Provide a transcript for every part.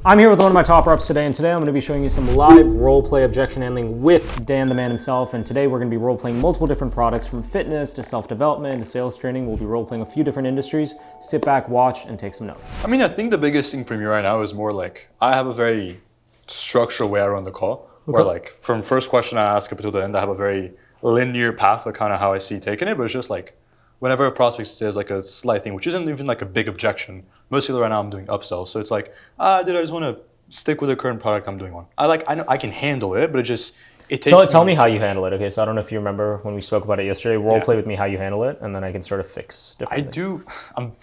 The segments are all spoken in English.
I'm here with one of my top reps today, and today I'm going to be showing you some live roleplay objection handling with Dan the man himself. And today we're going to be roleplaying multiple different products, from fitness to self-development to sales training. We'll be roleplaying a few different industries. Sit back, watch, and take some notes. I mean, I think the biggest thing for me right now is more like, I have a very structured way I run the call, where like from first question I ask up until the end, I have a very linear path of kind of how I see taking it. But it's just like, whenever a prospect says like a slight thing, which isn't even like a big objection, mostly right now I'm doing upsells. So it's like, dude, I just want to stick with the current product I'm doing on. I know I can handle it, but it takes. So tell me how you handle it. Okay, so I don't know if you remember when we spoke about it yesterday. Roleplay with me how you handle it, and then I can sort of fix different things.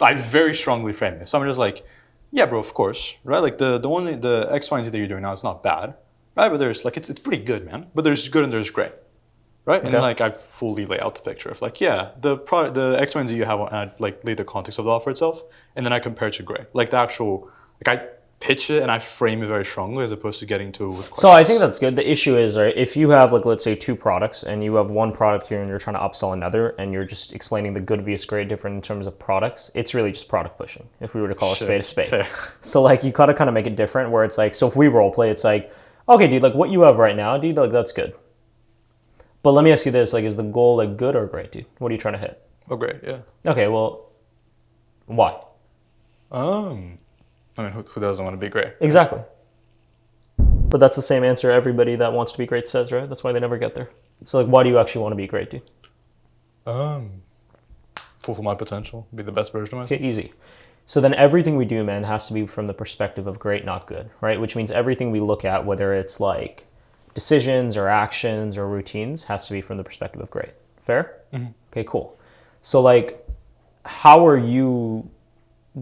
I very strongly frame it. So I'm just like, yeah, bro, of course, right? Like the X, Y, and Z that you're doing now, it's not bad, right? But there's like it's pretty good, man. But there's good and there's great. Right, and like I fully lay out the picture of like, yeah, the product, the X, Y, and Z you have, and I like lay the context of the offer itself, and then I compare it to gray. Like the actual, like I pitch it and I frame it very strongly as opposed to getting to it with questions. So I think that's good. The issue is, right, if you have like, let's say 2 products and you have one product here and you're trying to upsell another and you're just explaining the good vs great different in terms of products, it's really just product pushing, if we were to call a spade a spade. Fair. So like you gotta kind of make it different, where it's like, so if we role play, it's like, okay, dude, like what you have right now, dude, like that's good. But let me ask you this, like, is the goal like good or great, dude? What are you trying to hit? Oh, great, yeah. Okay, well, why? I mean, who doesn't want to be great? Exactly. But that's the same answer everybody that wants to be great says, right? That's why they never get there. So like, why do you actually want to be great, dude? Fulfill my potential, be the best version of myself. Okay, easy. So then everything we do, man, has to be from the perspective of great, not good, right? Which means everything we look at, whether it's like decisions or actions or routines, has to be from the perspective of great. Fair? Mm-hmm. Okay, cool. So like, how are you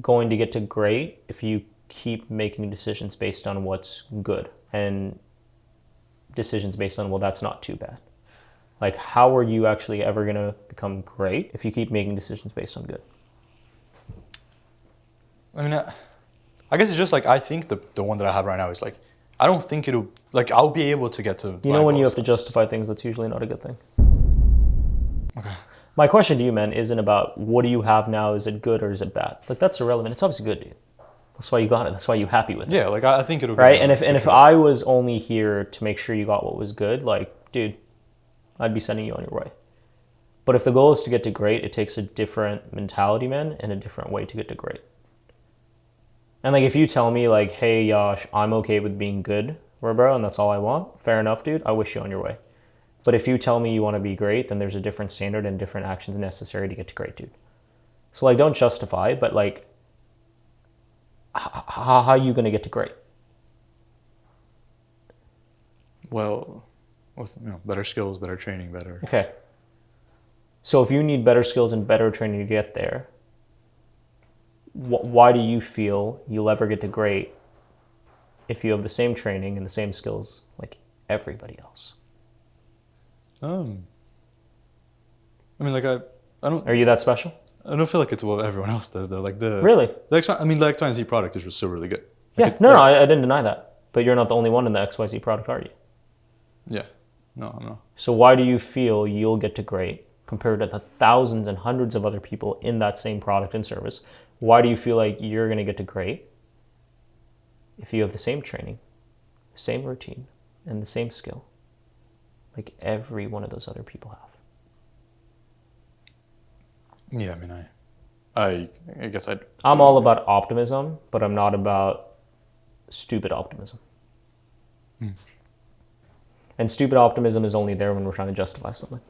going to get to great if you keep making decisions based on what's good and decisions based on, well, that's not too bad? Like, how are you actually ever going to become great if you keep making decisions based on good? I mean, I guess it's just like, I think the one that I have right now is like, I don't think it'll, like, I'll be able to get to. You know, when you have to justify things, that's usually not a good thing. Okay. My question to you, man, isn't about what do you have now, is it good or is it bad? Like, that's irrelevant. It's obviously good, dude. That's why you got it. That's why you're happy with it. Yeah, like, I think it'll be right? And if I was only here to make sure you got what was good, like, dude, I'd be sending you on your way. But if the goal is to get to great, it takes a different mentality, man, and a different way to get to great. And like, if you tell me like, hey, Yash, I'm okay with being good, bro, and that's all I want, fair enough, dude, I wish you on your way. But if you tell me you want to be great, then there's a different standard and different actions necessary to get to great, dude. So like, don't justify, but like, how are you going to get to great? Well, with better skills, better training, better. Okay. So if you need better skills and better training to get there, why do you feel you'll ever get to great if you have the same training and the same skills like everybody else? I mean, like I don't. Are you that special? I don't feel like it's what everyone else does though. Like really. The X, Y, and Z product is just so really good. Like yeah, no, I didn't deny that. But you're not the only one in the XYZ product, are you? Yeah, no, I'm not. So why do you feel you'll get to great compared to the thousands and hundreds of other people in that same product and service? Why do you feel like you're going to get to great if you have the same training, same routine, and the same skill like every one of those other people have? Yeah, I mean, I guess I'm all about optimism, but I'm not about stupid optimism. And stupid optimism is only there when we're trying to justify something.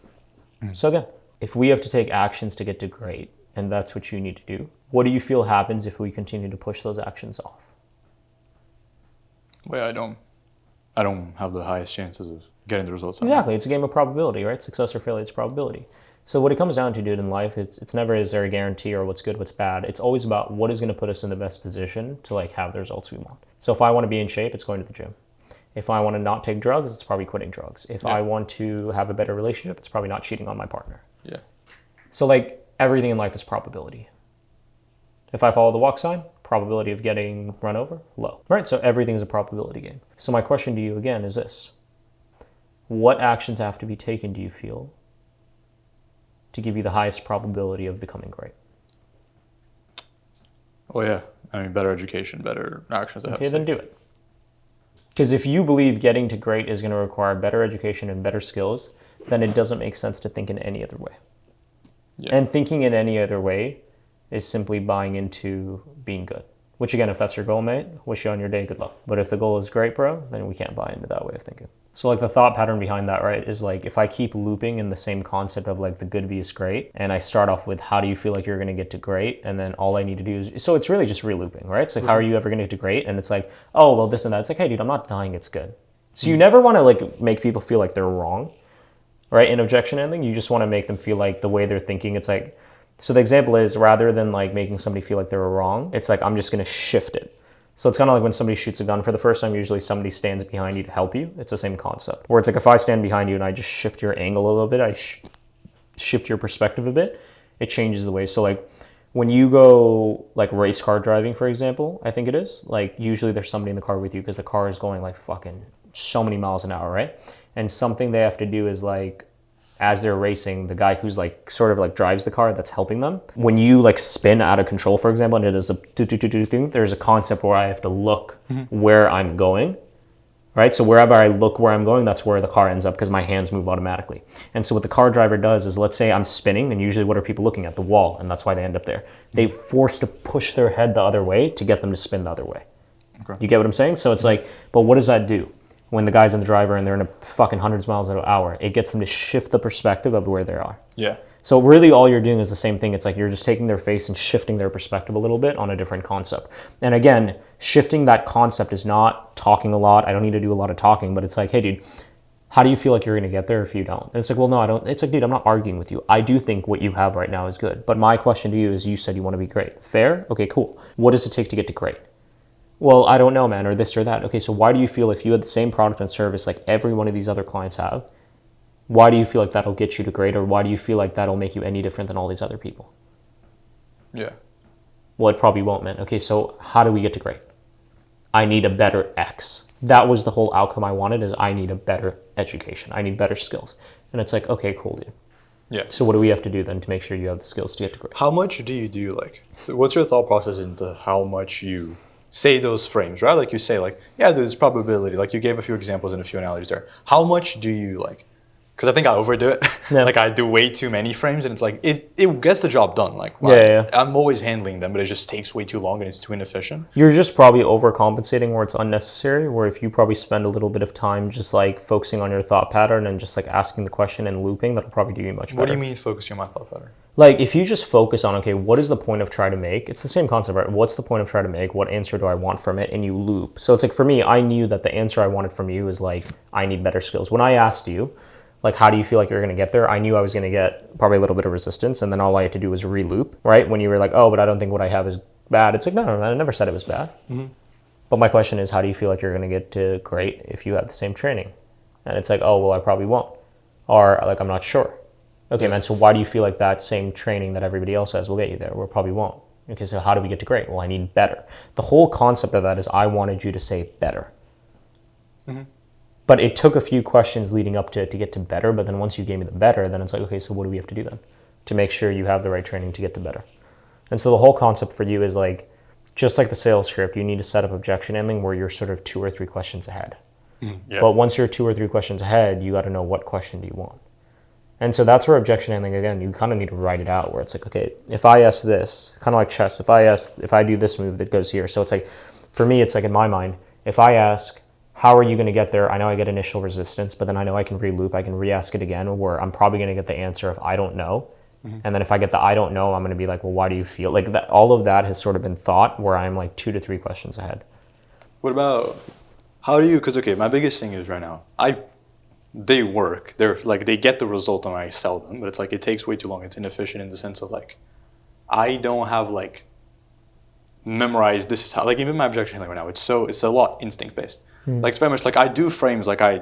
So again, if we have to take actions to get to great, and that's what you need to do, what do you feel happens if we continue to push those actions off? Well, I don't have the highest chances of getting the results. Exactly. It's a game of probability, right? Success or failure, it's probability. So what it comes down to, dude, in life, it's never is there a guarantee or what's good, what's bad. It's always about what is going to put us in the best position to like have the results we want. So if I want to be in shape, it's going to the gym. If I want to not take drugs, it's probably quitting drugs. If I want to have a better relationship, it's probably not cheating on my partner. Yeah. So like everything in life is probability. If I follow the walk sign, probability of getting run over, low. Right? So everything is a probability game. So my question to you again is this. What actions have to be taken, do you feel, to give you the highest probability of becoming great? Oh yeah, I mean, better education, better actions. Okay, then do it. Because if you believe getting to great is going to require better education and better skills, then it doesn't make sense to think in any other way. Yeah. And thinking in any other way is simply buying into being good. Which again, if that's your goal, mate, wish you on your day, good luck. But if the goal is great, bro, then we can't buy into that way of thinking. So like the thought pattern behind that, right, is like if I keep looping in the same concept of like the good vs great, and I start off with how do you feel like you're going to get to great, and then all I need to do is, so it's really just re-looping, right? It's like, how are you ever going to get to great? And it's like, oh, well, this and that. It's like, hey, dude, I'm not denying it's good. So you never want to like make people feel like they're wrong, right? In objection handling, you just want to make them feel like the way they're thinking, it's like, so the example is rather than like making somebody feel like they were wrong, it's like, I'm just going to shift it. So it's kind of like when somebody shoots a gun for the first time, usually somebody stands behind you to help you. It's the same concept. Where it's like if I stand behind you and I just shift your angle a little bit, I shift your perspective a bit, it changes the way. So like when you go like race car driving, for example, I think it is, like usually there's somebody in the car with you because the car is going like fucking so many miles an hour, right? And something they have to do is like, as they're racing, the guy who's like sort of like drives the car that's helping them. When you like spin out of control, for example, and it does a thing, there's a concept where I have to look where I'm going, right? So wherever I look where I'm going, that's where the car ends up because my hands move automatically. And so what the car driver does is, let's say I'm spinning, and usually what are people looking at? The wall, and that's why they end up there. They force to push their head the other way to get them to spin the other way. Okay. You get what I'm saying? So it's like, but what does that do? When the guy's in the driver and they're in a fucking hundreds of miles an hour, it gets them to shift the perspective of where they are. Yeah. So really all you're doing is the same thing. It's like you're just taking their face and shifting their perspective a little bit on a different concept. And again, shifting that concept is not talking a lot. I don't need to do a lot of talking, but it's like, hey dude, how do you feel like you're going to get there if you don't? And it's like, well, no, I don't. It's like, dude, I'm not arguing with you. I do think what you have right now is good. But my question to you is, you said you want to be great. Fair? Okay, cool. What does it take to get to great? Well, I don't know, man, or this or that. Okay, so why do you feel if you had the same product and service like every one of these other clients have, why do you feel like that'll get you to great, or why do you feel like that'll make you any different than all these other people? Yeah. Well, it probably won't, man. Okay, so how do we get to great? I need a better X. That was the whole outcome I wanted, is I need a better education. I need better skills. And it's like, okay, cool, dude. Yeah. So what do we have to do then to make sure you have the skills to get to great? How much do you do, like, what's your thought process into how much you say those frames, right? Like you say, like, yeah, there's probability. Like you gave a few examples and a few analogies there. How much do you like? Because I think I overdo it. Yeah. Like I do way too many frames, and it's like it gets the job done. Like wow, yeah. I'm always handling them, but it just takes way too long and it's too inefficient. You're just probably overcompensating where it's unnecessary. Where if you probably spend a little bit of time just like focusing on your thought pattern and just like asking the question and looping, that'll probably do you much better. What do you mean focusing on my thought pattern? Like if you just focus on, okay, what is the point of trying to make? It's the same concept, right? What's the point of trying to make? What answer do I want from it? And you loop. So it's like for me, I knew that the answer I wanted from you is like, I need better skills. When I asked you, like, how do you feel like you're going to get there? I knew I was going to get probably a little bit of resistance, and then all I had to do was re-loop, right? When you were like, oh, but I don't think what I have is bad. It's like, no, I never said it was bad. Mm-hmm. But my question is, how do you feel like you're going to get to great if you have the same training? And it's like, oh, well, I probably won't. Or like, I'm not sure. Okay, man, so why do you feel like that same training that everybody else has will get you there? Well, probably won't. Okay, so how do we get to great? Well, I need better. The whole concept of that is I wanted you to say better. Mm-hmm. But it took a few questions leading up to it to get to better. But then once you gave me the better, then it's like, okay, so what do we have to do then to make sure you have the right training to get to better? And so the whole concept for you is like, just like the sales script, you need to set up objection handling where you're sort of 2 or 3 questions ahead. Yeah. But once you're 2 or 3 questions ahead, you got to know what question do you want. And so that's where objection handling, again, you kind of need to write it out where it's like, okay, if I ask this, kind of like chess, if I do this move that goes here. So it's like, for me, it's like in my mind, if I ask, how are you going to get there? I know I get initial resistance, but then I know I can re-loop. I can re-ask it again, where I'm probably going to get the answer of I don't know. Mm-hmm. And then if I get the I don't know, I'm going to be like, well, why do you feel? Like that? All of that has sort of been thought where I'm like 2 to 3 questions ahead. What about, how do you, because okay, my biggest thing is right now, they work. They're like, they get the result and I sell them, but it's like, it takes way too long. It's inefficient in the sense of like, I don't have like memorized, this is how, like even my objection handling right now, it's a lot instinct based. Like it's very much like I do frames, like I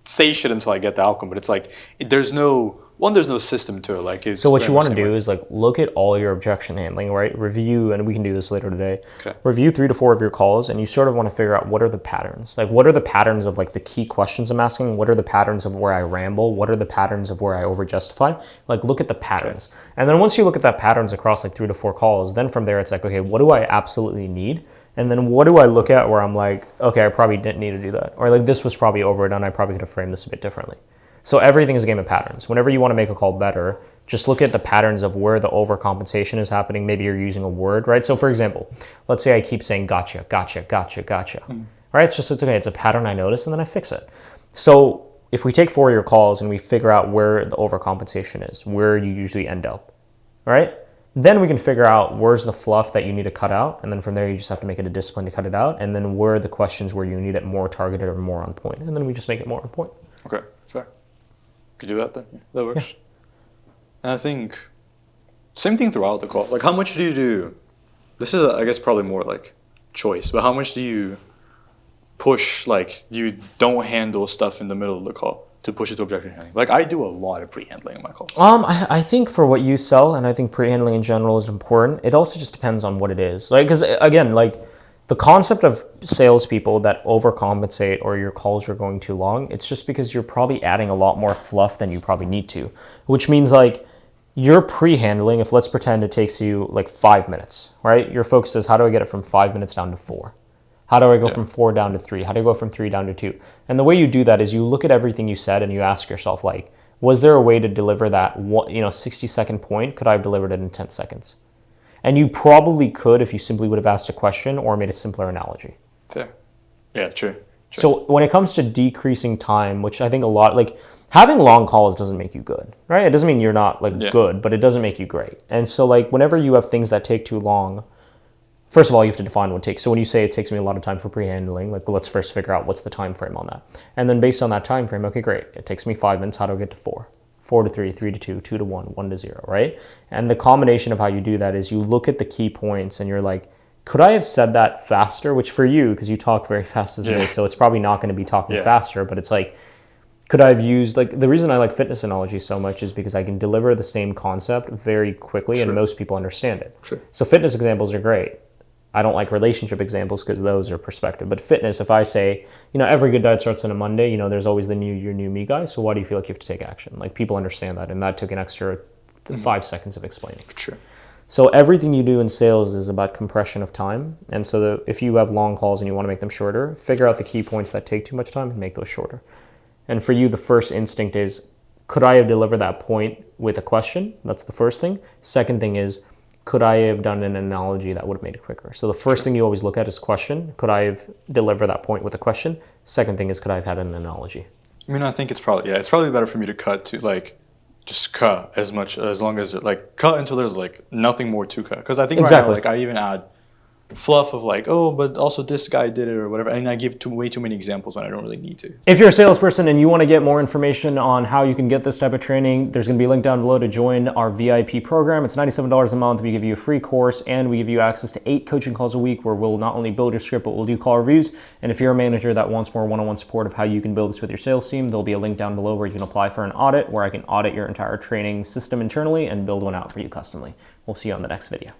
say shit until I get the outcome, but it's like there's no one, there's no system to it. Like it's So what very you much want to the same do way. is like look at all your objection handling, right? Review, and we can do this later today. Okay. Review 3 to 4 of your calls, and you sort of want to figure out what are the patterns. Like what are the patterns of like the key questions I'm asking? What are the patterns of where I ramble? What are the patterns of where I overjustify? Like look at the patterns. Okay. And then once you look at that patterns across like 3 to 4 calls, then from there it's like, okay, what do I absolutely need? And then what do I look at where I'm like, okay, I probably didn't need to do that. Or like this was probably overdone. I probably could have framed this a bit differently. So everything is a game of patterns. Whenever you want to make a call better, just look at the patterns of where the overcompensation is happening. Maybe you're using a word, right? So for example, let's say I keep saying gotcha, gotcha, gotcha, gotcha. Right? It's okay. It's a pattern I notice and then I fix it. So if we take 4 of your calls and we figure out where the overcompensation is, where you usually end up, right? Then we can figure out where's the fluff that you need to cut out. And then from there, you just have to make it a discipline to cut it out. And then where are the questions where you need it more targeted or more on point. And then we just make it more on point. Okay, fair. Could do that then. Yeah, that works. Yeah. And I think same thing throughout the call. Like how much do you do? This is, I guess, probably more like choice, but how much do you push, like you don't handle stuff in the middle of the call to push it to objection handling? Like I do a lot of pre-handling in my calls. I think for what you sell, and I think pre-handling in general is important, it also just depends on what it is. Like, because again, like the concept of salespeople that overcompensate or your calls are going too long, it's just because you're probably adding a lot more fluff than you probably need to, which means like you're pre-handling, if let's pretend it takes you like 5 minutes, right? Your focus is how do I get it from 5 minutes down to 4? How do I go from 4 down to 3? How do I go from 3 down to 2? And the way you do that is you look at everything you said and you ask yourself like, was there a way to deliver that 60-second point? Could I have delivered it in 10 seconds? And you probably could if you simply would have asked a question or made a simpler analogy. Fair. Yeah, true. So when it comes to decreasing time, which I think a lot, like having long calls doesn't make you good, right? It doesn't mean you're not like good, but it doesn't make you great. And so like whenever you have things that take too long, first of all, you have to define what it takes. So when you say it takes me a lot of time for pre-handling, like well, let's first figure out what's the time frame on that. And then based on that time frame, okay, great. It takes me 5 minutes. How do I get to 4? 4 to 3, 3 to 2, 2 to 1, 1 to 0, right? And the combination of how you do that is you look at the key points and you're like, could I have said that faster? Which for you, because you talk very fast as it is, so it's probably not going to be talking faster, but it's like, could I have used, like, the reason I like fitness analogy so much is because I can deliver the same concept very quickly and most people understand it. So fitness examples are great. I don't like relationship examples because those are perspective. But fitness, if I say, every good diet starts on a Monday, there's always the new year, new me guy. So why do you feel like you have to take action? Like people understand that. And that took an extra 5 seconds of explaining. Sure. So everything you do in sales is about compression of time. And so if you have long calls and you want to make them shorter, figure out the key points that take too much time and make those shorter. And for you, the first instinct is, could I have delivered that point with a question? That's the first thing. Second thing is, could I have done an analogy that would have made it quicker? So the first thing you always look at is question. Could I have delivered that point with a question? Second thing is, could I have had an analogy? I mean, I think it's probably better for me to cut to like, just cut as long as like cut until there's like nothing more to cut. Because I think right now, like I even add fluff of like, oh, but also this guy did it or whatever. And I give way too many examples when I don't really need to. If you're a salesperson and you want to get more information on how you can get this type of training, there's going to be a link down below to join our VIP program. It's $97 a month. We give you a free course and we give you access to 8 coaching calls a week where we'll not only build your script, but we'll do call reviews. And if you're a manager that wants more one-on-one support of how you can build this with your sales team, there'll be a link down below where you can apply for an audit where I can audit your entire training system internally and build one out for you customly. We'll see you on the next video.